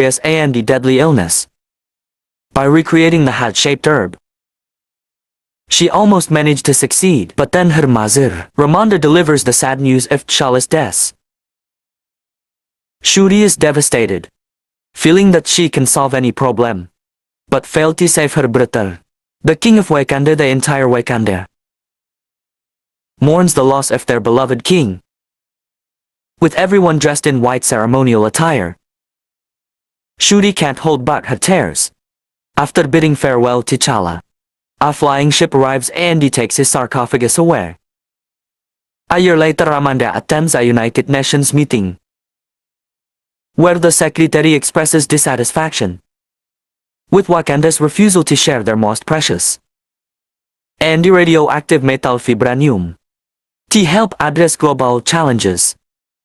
and the deadly illness. By recreating the hat-shaped herb, she almost managed to succeed, but then her mother, Ramonda, delivers the sad news of Chala's death. Shuri is devastated, feeling that she can solve any problem, but failed to save her brother, the king of Wakanda. The entire Wakanda mourns the loss of their beloved king, with everyone dressed in white ceremonial attire. Shuri can't hold back her tears. After bidding farewell to Chala, a flying ship arrives and he takes his sarcophagus away. A year later, Ramonda attends a United Nations meeting, where the secretary expresses dissatisfaction with Wakanda's refusal to share their most precious and radioactive metal vibranium. To help address global challenges,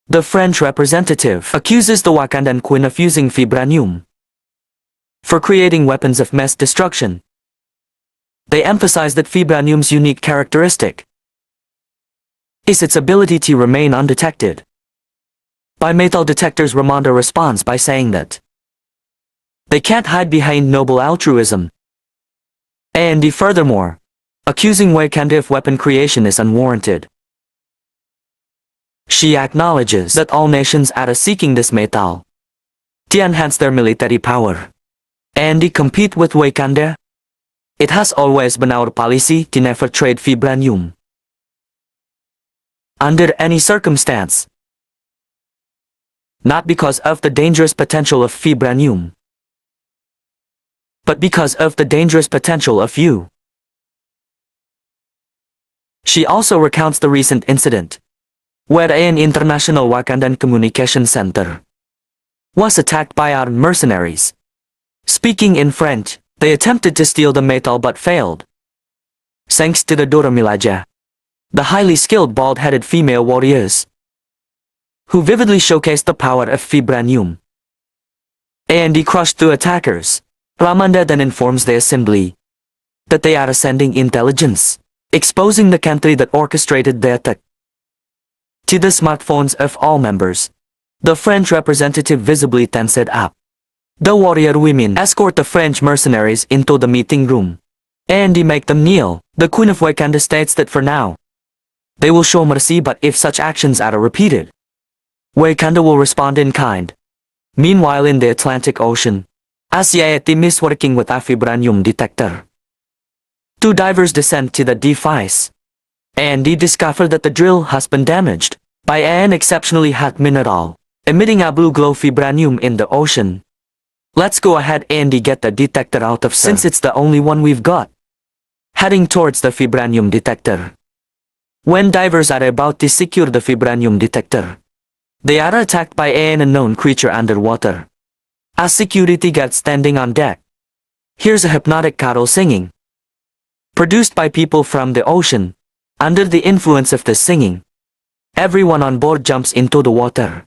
the French representative accuses the Wakandan queen of using vibranium for creating weapons of mass destruction. They emphasize that vibranium's unique characteristic is its ability to remain undetected by metal detectors. Ramonda responds by saying that they can't hide behind noble altruism, and furthermore, accusing Wakanda of weapon creation is unwarranted. She acknowledges that all nations are seeking this metal to enhance their military power and compete with Wakanda. It has always been our policy to never trade vibranium under any circumstance, not because of the dangerous potential of vibranium, but because of the dangerous potential of you. She also recounts the recent incident where an international Wakandan communication center was attacked by armed mercenaries. Speaking in French, they attempted to steal the metal but failed, thanks to the Dora Milaje, the highly skilled bald-headed female warriors, who vividly showcased the power of vibranium. And he crushed through attackers. Ramonda then informs the assembly that they are sending intelligence, exposing the country that orchestrated the attack to the smartphones of all members. The French representative visibly tensed up. The warrior women escort the French mercenaries into the meeting room, and they make them kneel. The Queen of Wakanda states that for now, they will show mercy, but if such actions are repeated, Wakanda will respond in kind. Meanwhile, in the Atlantic Ocean, as the team is working with a vibranium detector, two divers descend to the device, and they discover that the drill has been damaged by an exceptionally hot mineral, emitting a blue glow vibranium in the ocean. Let's go ahead and get the detector out of since it's the only one we've got. Heading towards the vibranium detector. When divers are about to secure the vibranium detector, they are attacked by an unknown creature underwater. A security guard standing on deck hears a hypnotic carol singing, produced by people from the ocean. Under the influence of the singing, everyone on board jumps into the water.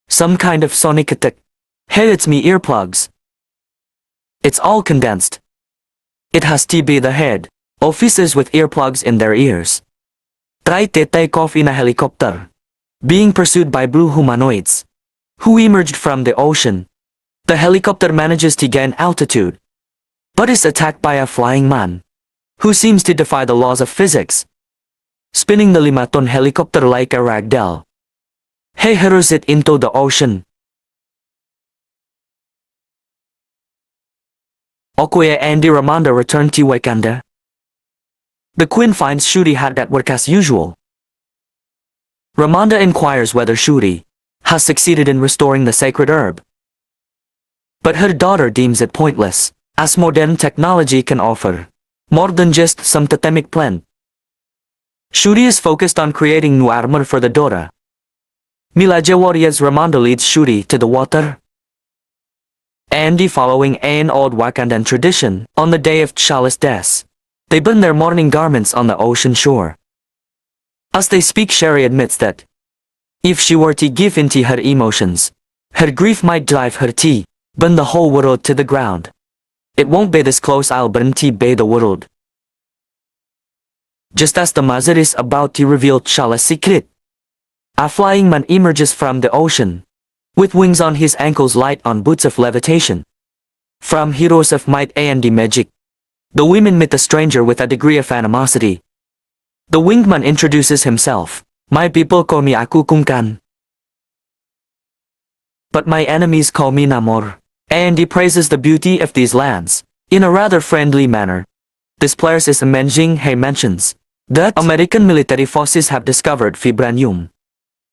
Some kind of sonic attack. Hey, it's me, earplugs. It's all condensed. It has to be the head officers with earplugs in their ears try to take off in a helicopter, being pursued by blue humanoids who emerged from the ocean. The helicopter manages to gain altitude, but is attacked by a flying man who seems to defy the laws of physics, spinning the 5-ton helicopter like a ragdoll. He hurls it into the ocean. Okoye and Ramonda return to Wakanda. The queen finds Shuri hard at work as usual. Ramonda inquires whether Shuri has succeeded in restoring the sacred herb, but her daughter deems it pointless, as modern technology can offer more than just some totemic plant. Shuri is focused on creating new armor for the Dora Milaje warriors. Ramonda leads Shuri to the water, and following an old Wakandan tradition, on the day of T'Challa's death, they burn their mourning garments on the ocean shore. As they speak, Shuri admits that if she were to give in to her emotions, her grief might drive her to burn the whole world to the ground. It won't be this close, I'll burn to be the world. Just as the mother is about to reveal T'Challa's secret, a flying man emerges from the ocean. with wings on his ankles light on boots of levitation. From Heroes of Might and Magic, the women meet the stranger with a degree of animosity. The winged man introduces himself. My people call me Aku Kungkan, but my enemies call me Namor. And he praises the beauty of these lands in a rather friendly manner. This place is amazing. He mentions that American military forces have discovered vibranium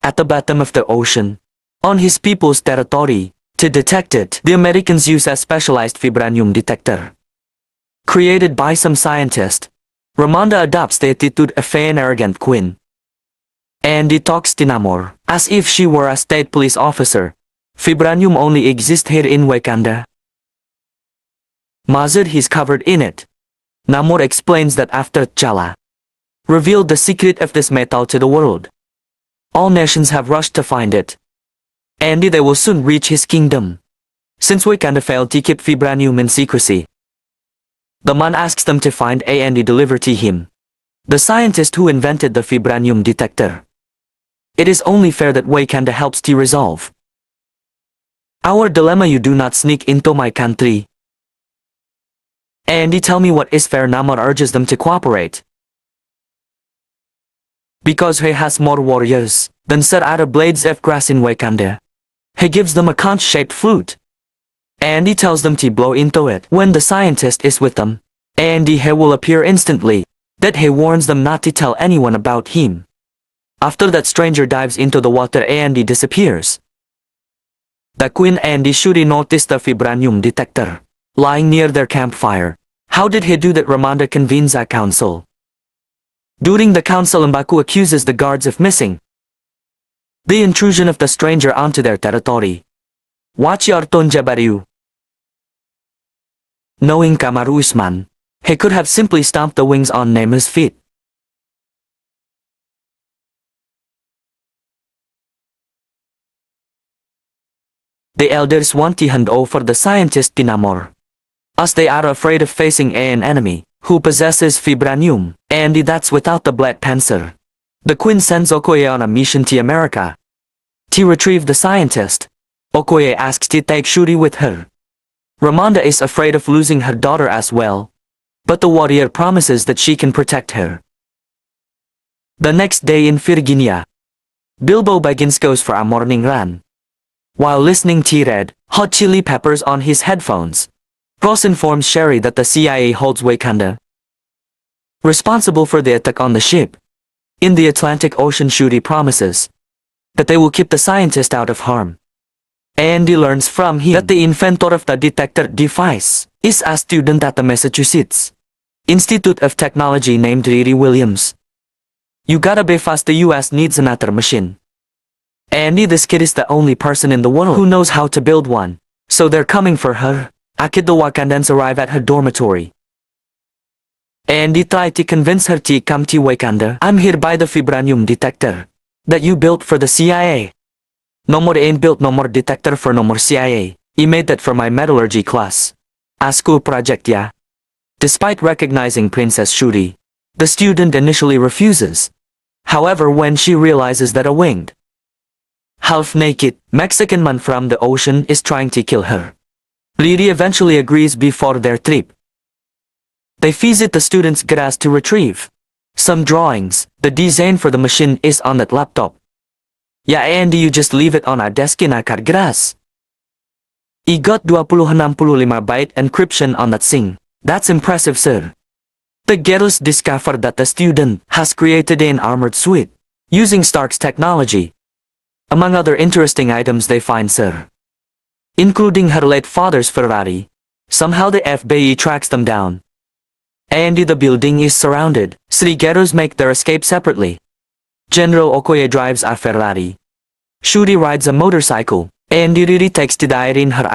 at the bottom of the ocean on his people's territory. To detect it, the Americans use a specialized vibranium detector created by some scientist. Ramonda adopts the attitude of an arrogant queen, and he talks to Namor as if she were a state police officer. Vibranium only exists here in Wakanda. Mazad is covered in it. Namor explains that after T'Challa revealed the secret of this metal to the world, all nations have rushed to find it, and they will soon reach his kingdom. Since Wakanda failed to keep vibranium in secrecy, the man asks them to find and deliver to him, the scientist who invented the vibranium detector. It is only fair that Wakanda helps to resolve our dilemma. You do not sneak into my country. And tell me what is fair. Namor urges them to cooperate, because he has more warriors than set out of blades of grass in Wakanda. He gives them a conch-shaped flute, and he tells them to blow into it when the scientist is with them, and he will appear instantly. That he warns them not to tell anyone about him. After that, stranger dives into the water and he disappears. The Queen and Shuri notice the vibranium detector lying near their campfire. How did he do that? Ramonda convenes a council. During the council, M'Baku accuses the guards of missing the intrusion of the stranger onto their territory. Watch Yarton Jabariu. Knowing Kamaru Usman, he could have simply stomped the wings on Nemo's feet. The elders want to hand over the scientist to Namor, as they are afraid of facing an enemy who possesses vibranium, and that's without the Black Panther. The Queen sends Okoye on a mission to America to retrieve the scientist. Okoye asks to take Shuri with her. Ramonda is afraid of losing her daughter as well, but the warrior promises that she can protect her. The next day in Virginia, Bilbo Baggins goes for a morning run. While listening to Red Hot Chili Peppers on his headphones, Ross informs Sherry that the CIA holds Wakanda responsible for the attack on the ship in the Atlantic Ocean. Shuri promises that they will keep the scientist out of harm, and he learns from him that the inventor of the detector device is a student at the Massachusetts Institute of Technology named Riri Williams. You gotta be fast. The US needs another machine, and this kid is the only person in the world who knows how to build one, so they're coming for her. A kid. The Wakandans arrive at her dormitory, and he try to convince her to come to Wakanda. I'm here by the vibranium detector that you built for the CIA. No more ain't built no more detector for no more CIA. He made that for my metallurgy class. A school project, yeah. Despite recognizing Princess Shuri, the student initially refuses. However, when she realizes that a winged, half-naked Mexican man from the ocean is trying to kill her, Riri eventually agrees. Before their trip, they visit the student's garage to retrieve some drawings. The design for the machine is on that laptop. Yeah, and you just leave it on a desk in a car garage. I got 2065 byte encryption on that thing. That's impressive, sir. The girls discover that the student has created an armored suit using Stark's technology. Among other interesting items they find, sir, including her late father's Ferrari. Somehow the FBI tracks them down, and the building is surrounded. Three ghettos make their escape separately. General Okoye drives a Ferrari. Shuri rides a motorcycle, and Riri takes to the in her